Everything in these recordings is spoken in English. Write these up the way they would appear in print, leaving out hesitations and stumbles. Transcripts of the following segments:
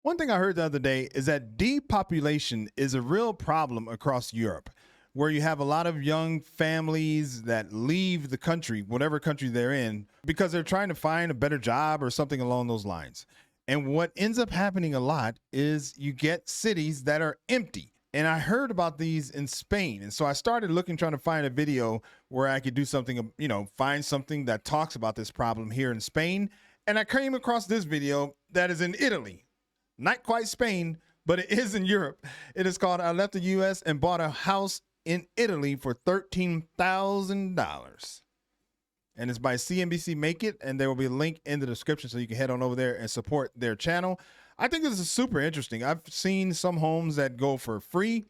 One thing I heard the other day is that depopulation is a real problem across Europe, where you have a lot of young families that leave the country, whatever country they're in, because they're trying to find a better job or something along those lines. And what ends up happening a lot is you get cities that are empty. And I heard about these in Spain. And so I started looking, trying to find a video where I could do something, find something that talks about this problem here in Spain. And I came across this video that is in Italy. Not quite Spain, but it is in Europe. It is called I Left the U.S. and Bought a House in Italy for $13,000. And it's by CNBC Make It, and there will be a link in the description so you can head on over there and support their channel. I think this is super interesting. I've seen some homes that go for free.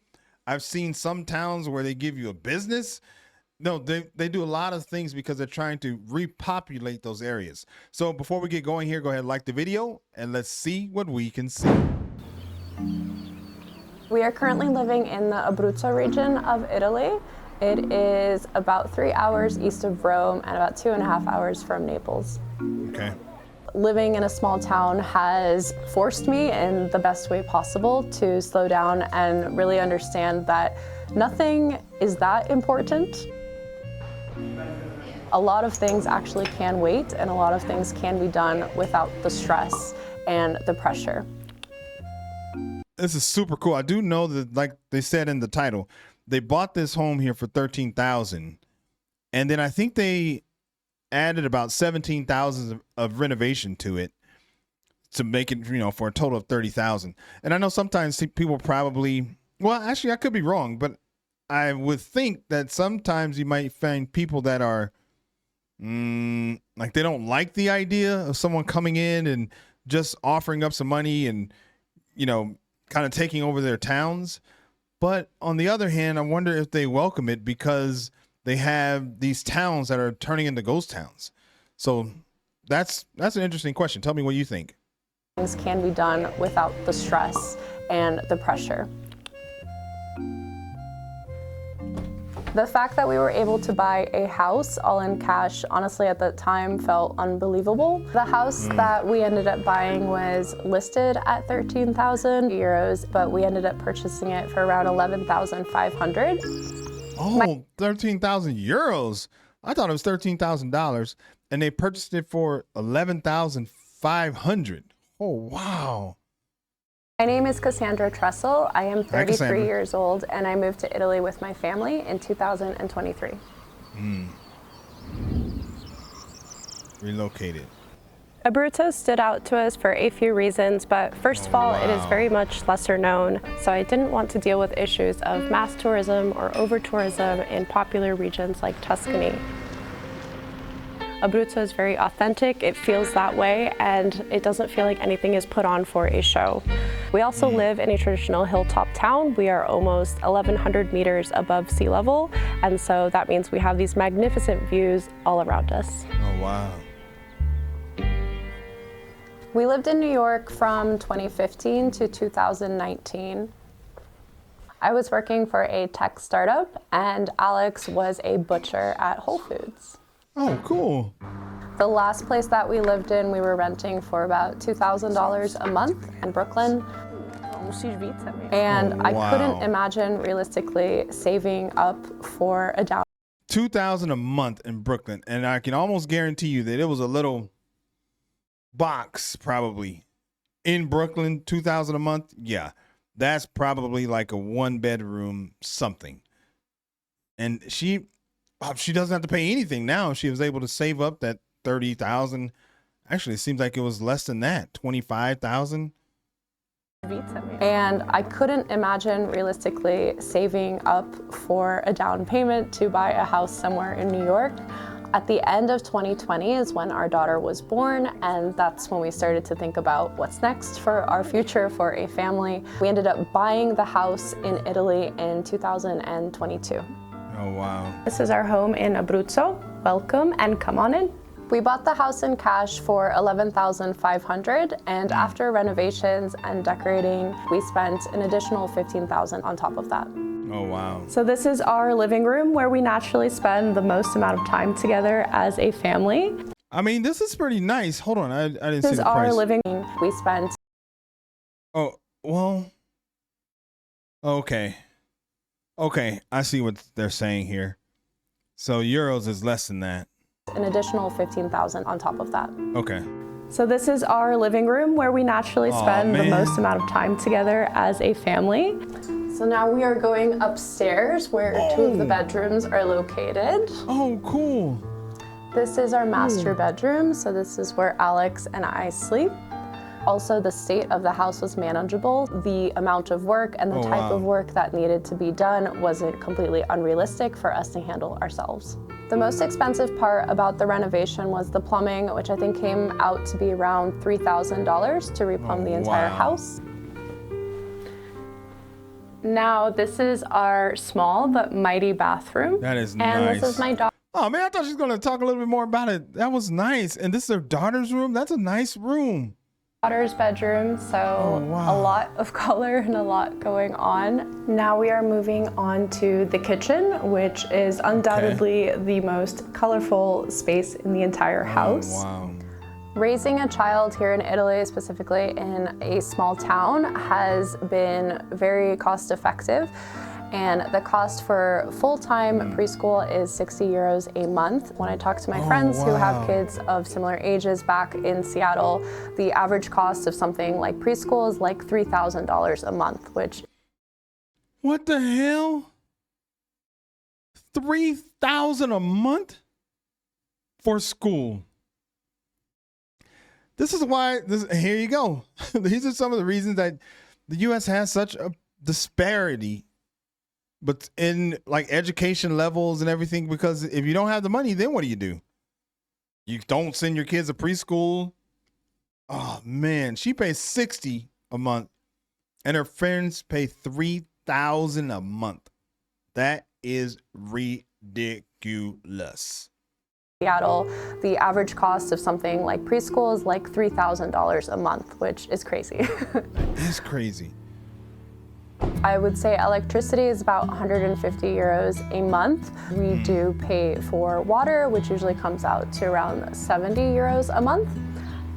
I've seen some towns where they give you a business. No, they do a lot of things because they're trying to repopulate those areas. So before we get going here, go ahead and like the video and let's see what we can see. We are currently living in the Abruzzo region of Italy. It is about 3 hours east of Rome and about 2.5 hours from Naples. Okay. Living in a small town has forced me in the best way possible to slow down and really understand that nothing is that important. A lot of things actually can wait, and a lot of things can be done without the stress and the pressure. This is super cool. I do know that, like they said in the title, they bought this home here for $13,000, and then I think they added about $17,000 of renovation to it to make it, for a total of $30,000. And I know sometimes people probably, well, actually I could be wrong, but I would think that sometimes you might find people that are like they don't like the idea of someone coming in and just offering up some money and, kind of taking over their towns. But on the other hand, I wonder if they welcome it because they have these towns that are turning into ghost towns. So that's an interesting question. Tell me what you think. Things can be done without the stress and the pressure. The fact that we were able to buy a house all in cash, honestly, at the time felt unbelievable. The house that we ended up buying was listed at 13,000 euros, but we ended up purchasing it for around 11,500. Oh, 13,000 euros. I thought it was $13,000, and they purchased it for 11,500. Oh, wow. My name is Cassandra Tressel. I am 33 years old, and I moved to Italy with my family in 2023. Relocated. Abruzzo stood out to us for a few reasons, but first of all, it is very much lesser known, so I didn't want to deal with issues of mass tourism or over-tourism in popular regions like Tuscany. Abruzzo is very authentic, it feels that way, and it doesn't feel like anything is put on for a show. We also live in a traditional hilltop town. We are almost 1,100 meters above sea level, and so that means we have these magnificent views all around us. Oh, wow. We lived in New York from 2015 to 2019. I was working for a tech startup, and Alex was a butcher at Whole Foods. Oh, cool. The last place that we lived in, we were renting for about $2,000 a month in Brooklyn. And I couldn't imagine realistically saving up for a down. $2,000 a month in Brooklyn. And I can almost guarantee you that it was a little box probably in Brooklyn, $2,000 a month. Yeah, that's probably like a 1-bedroom something. And she doesn't have to pay anything now. She was able to save up that $30,000. Actually, it seems like it was less than that, $25,000. And I couldn't imagine realistically saving up for a down payment to buy a house somewhere in New York. At the end of 2020 is when our daughter was born, and that's when we started to think about what's next for our future, for a family. We ended up buying the house in Italy in 2022. Oh, wow. This is our home in Abruzzo. Welcome and come on in. We bought the house in cash for 11,500, and after renovations and decorating, we spent an additional 15,000 on top of that. Oh, wow. So this is our living room where we naturally spend the most amount of time together as a family. I mean, this is pretty nice. Hold on, I didn't see the price. This is our living room. We spent Oh, well, okay. Okay, I see what they're saying here. So euros is less than that. An additional 15,000 on top of that. Okay. So this is our living room where we naturally spend the most amount of time together as a family. So now we are going upstairs where two of the bedrooms are located. Oh, cool. This is our master bedroom. So this is where Alex and I sleep. Also, the state of the house was manageable. The amount of work and the type of work that needed to be done wasn't completely unrealistic for us to handle ourselves. The most expensive part about the renovation was the plumbing, which I think came out to be around $3,000 to replumb the entire house. Now, this is our small but mighty bathroom. That is nice. And this is my daughter. Oh man, I thought she was gonna talk a little bit more about it. That was nice. And this is her daughter's room? That's a nice room. Daughter's bedroom, so a lot of color and a lot going on. Now we are moving on to the kitchen, which is undoubtedly the most colorful space in the entire house. Wow. Raising a child here in Italy, specifically in a small town, has been very cost effective. And the cost for full-time preschool is 60 euros a month. When I talk to my friends who have kids of similar ages back in Seattle, the average cost of something like preschool is like $3,000 a month, which... What the hell? $3,000 a month for school. This is why, here you go. These are some of the reasons that the U.S. has such a disparity but in like education levels and everything, because if you don't have the money, then what do? You don't send your kids to preschool. Oh man, she pays 60 a month and her friends pay 3,000 a month. That is ridiculous. Seattle, the average cost of something like preschool is like $3,000 a month, which is crazy. It's crazy. I would say electricity is about 150 euros a month. We do pay for water, which usually comes out to around 70 euros a month.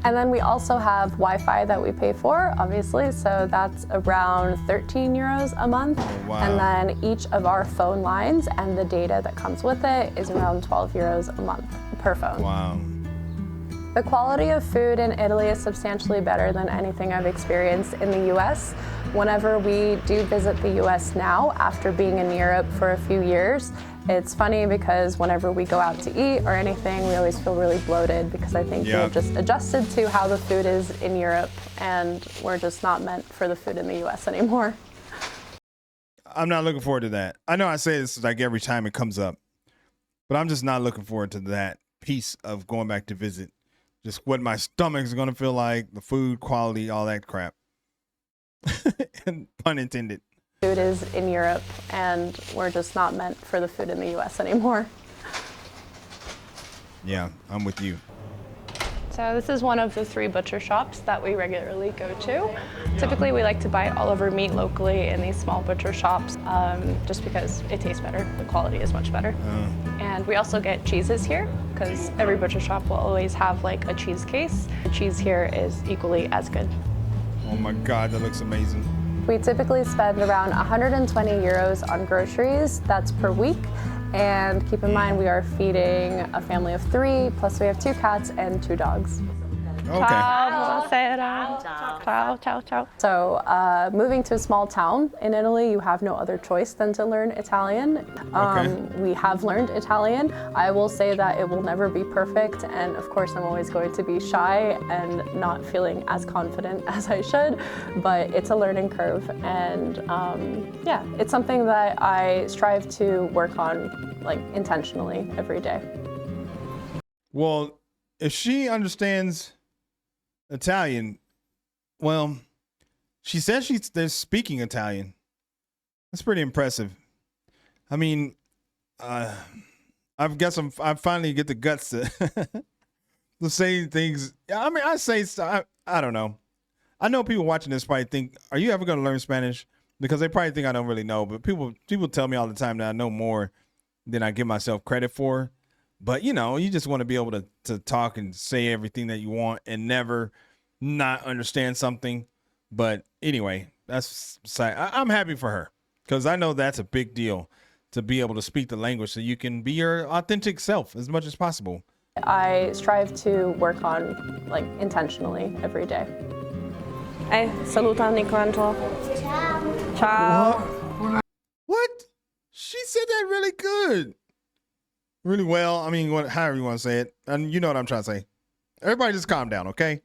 And then we also have Wi-Fi that we pay for, obviously, so that's around 13 euros a month. Wow. And then each of our phone lines and the data that comes with it is around 12 euros a month per phone. Wow. The quality of food in Italy is substantially better than anything I've experienced in the US. Whenever we do visit the US now, after being in Europe for a few years, it's funny because whenever we go out to eat or anything, we always feel really bloated because I think we're just adjusted to how the food is in Europe and we're just not meant for the food in the US anymore. I'm not looking forward to that. I know I say this like every time it comes up, but I'm just not looking forward to that piece of going back to visit. Just what my stomach is going to feel like, the food quality, all that crap. And pun intended. Food is in Europe and we're just not meant for the food in the US anymore. Yeah, I'm with you. So this is one of the 3 butcher shops that we regularly go to. Typically we like to buy all of our meat locally in these small butcher shops just because it tastes better, the quality is much better. And we also get cheeses here because every butcher shop will always have like a cheese case. The cheese here is equally as good. Oh my God, that looks amazing. We typically spend around 120 euros on groceries, that's per week. And keep in mind, we are feeding a family of 3, plus we have 2 cats and 2 dogs. Okay. Ciao, ciao, ciao. So moving to a small town in Italy, you have no other choice than to learn Italian. We have learned Italian. I will say that it will never be perfect. And of course, I'm always going to be shy and not feeling as confident as I should. But it's a learning curve. And yeah, it's something that I strive to work on like intentionally every day. Well, if she understands Italian, well, she says they're speaking Italian. That's pretty impressive. I mean, I guess I finally get the guts to to say things. I mean, I don't know. I know people watching this probably think, are you ever going to learn Spanish? Because they probably think I don't really know, but people tell me all the time that I know more than I give myself credit for. But, you know, you just want to be able to talk and say everything that you want and never not understand something. But Anyway, I'm happy for her because I know that's a big deal to be able to speak the language so you can be your authentic self as much as possible. I strive to work on like intentionally every day. Hey, salutami quanto. Ciao. Ciao. What? She said that really good. Really well. I mean, however you want to say it. And you know what I'm trying to say. Everybody just calm down, okay?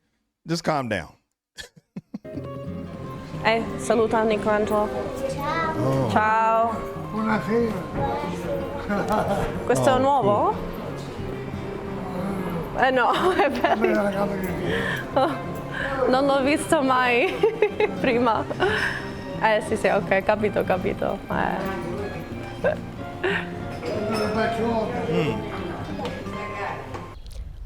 Just calm down. Hey, salutami quanto. Ciao. Oh. Ciao. Buonasera. Questo è nuovo? No, è non l'ho visto mai prima. Sì, ok, capito.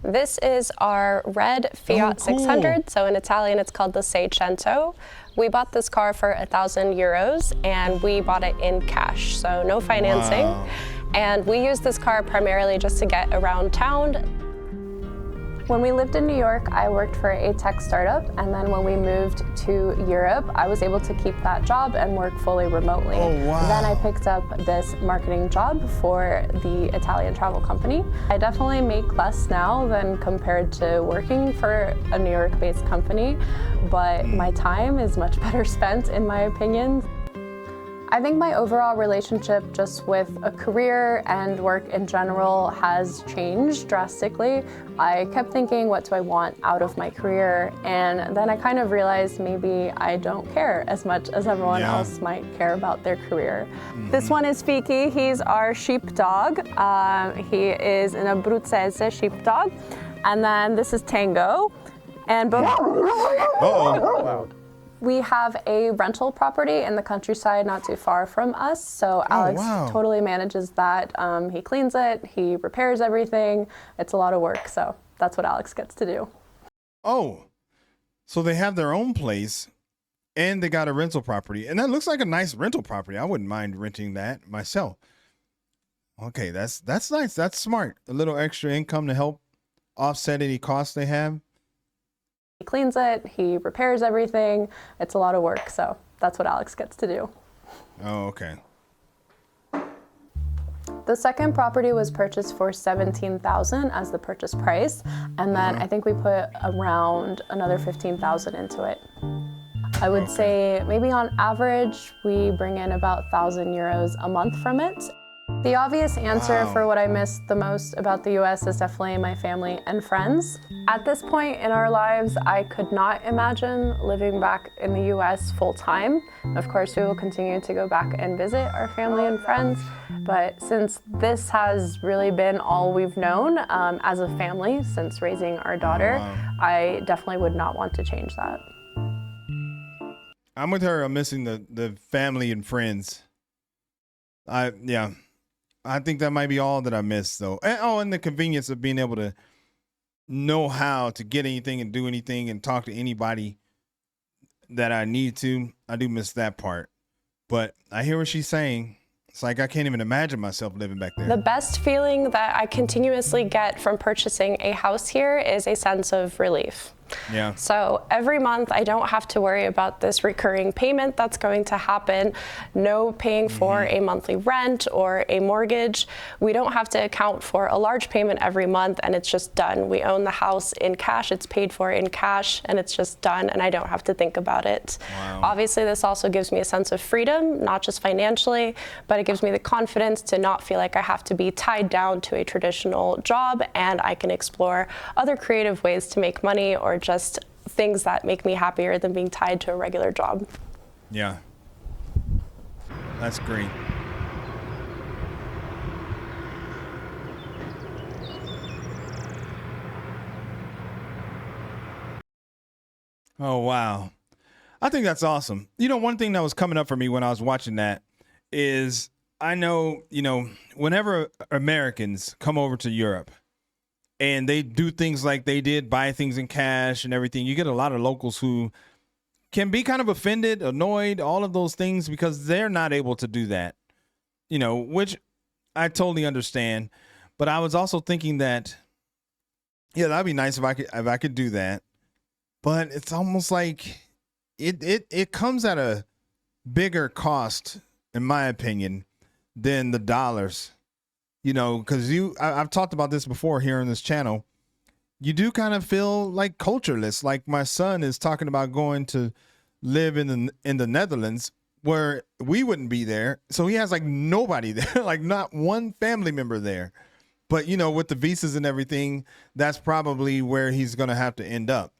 This is our red Fiat 600. So in Italian, it's called the Seicento. We bought this car for €1,000 and we bought it in cash, so no financing. Wow. And we use this car primarily just to get around town. When we lived in New York, I worked for a tech startup, and then when we moved to Europe, I was able to keep that job and work fully remotely. Oh, wow. Then I picked up this marketing job for the Italian travel company. I definitely make less now than compared to working for a New York-based company, but my time is much better spent, in my opinion. I think my overall relationship just with a career and work in general has changed drastically. I kept thinking, what do I want out of my career? And then I kind of realized maybe I don't care as much as everyone else might care about their career. This one is Fiki. He's our sheepdog. He is an Abruzzese sheepdog. And then this is Tango. And we have a rental property in the countryside not too far from us, so Alex totally manages that. He cleans it, he repairs everything. It's a lot of work, so that's what Alex gets to do. Oh, so they have their own place and they got a rental property. And that looks like a nice rental property. I wouldn't mind renting that myself. Okay, that's nice. That's smart. A little extra income to help offset any costs they have. He cleans it, he repairs everything. It's a lot of work, so that's what Alex gets to do. Oh, okay. The second property was purchased for $17,000 as the purchase price, and then I think we put around another $15,000 into it. I would say maybe on average we bring in about €1,000 a month from it. The obvious answer for what I miss the most about the US is definitely my family and friends. At this point in our lives, I could not imagine living back in the US full time. Of course, we will continue to go back and visit our family and friends, but since this has really been all we've known as a family since raising our daughter, I definitely would not want to change that. I'm with her. I'm missing the family and friends. I think that might be all that I miss, though. And the convenience of being able to know how to get anything and do anything and talk to anybody that I need to. I do miss that part. But I hear what she's saying. It's like I can't even imagine myself living back there. The best feeling that I continuously get from purchasing a house here is a sense of relief. Yeah. So every month I don't have to worry about this recurring payment that's going to happen. No paying for a monthly rent or a mortgage. We don't have to account for a large payment every month and it's just done. We own the house in cash, it's paid for in cash, and it's just done and I don't have to think about it. Wow. Obviously this also gives me a sense of freedom, not just financially, but it gives me the confidence to not feel like I have to be tied down to a traditional job, and I can explore other creative ways to make money or just things that make me happier than being tied to a regular job. Yeah. That's great. Oh, wow. I think that's awesome. You know, one thing that was coming up for me when I was watching that is I know, whenever Americans come over to Europe and they do things like they did, buy things in cash and everything, you get a lot of locals who can be kind of offended, annoyed, all of those things because they're not able to do that, which I totally understand. But I was also thinking that, yeah, that'd be nice if I could do that. But it's almost like it comes at a bigger cost, in my opinion, than the dollars. You know, because I've talked about this before here on this channel. You do kind of feel like cultureless. Like my son is talking about going to live in the Netherlands, where we wouldn't be there. So he has like nobody there, like not one family member there. But you know, with the visas and everything, that's probably where he's gonna have to end up.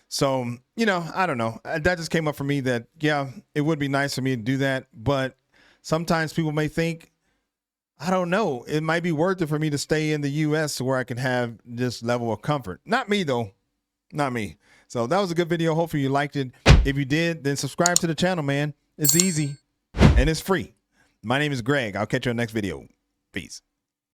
So, you know, I don't know. That just came up for me that, yeah, it would be nice for me to do that. But sometimes people may think, I don't know, it might be worth it for me to stay in the U.S. where I can have this level of comfort. Not me, though. Not me. So that was a good video. Hopefully you liked it. If you did, then subscribe to the channel, man. It's easy and it's free. My name is Greg. I'll catch you on the next video. Peace.